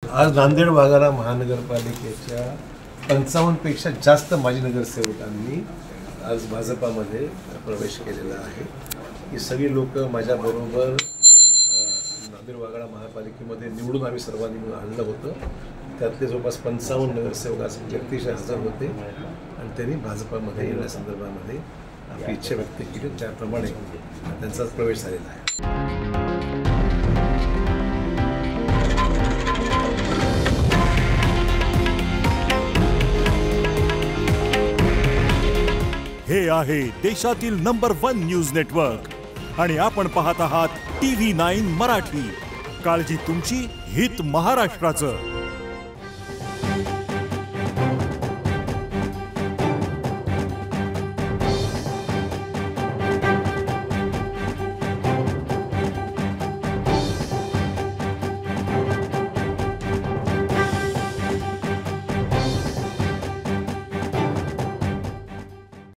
आज नांदेड वाघारा महानगरपालिकेच्या 55 पेक्षा जास्त माजी नगरसेवकांनी आज भाजपामध्ये प्रवेश केलेला आहे। ही सगळी लोक माझ्याबरोबर नांदेड वाघारा महापालिकेमध्ये निवडून आम्ही सर्वांनी आणलं होतं। त्यातले जवळपास 55 नगरसेवक आज व्यक्तिशः हजर होते आणि त्यांनी भाजपामध्ये येण्यासंदर्भामध्ये आपली इच्छा व्यक्त केली, त्याप्रमाणे त्यांचा प्रवेश झालेला आहे। हे आहे देशातील नंबर 1 न्यूज नेटवर्क आणि आपण पाहत आहात TV9 मराठी। काळजी तुमची, हित महाराष्ट्राचं।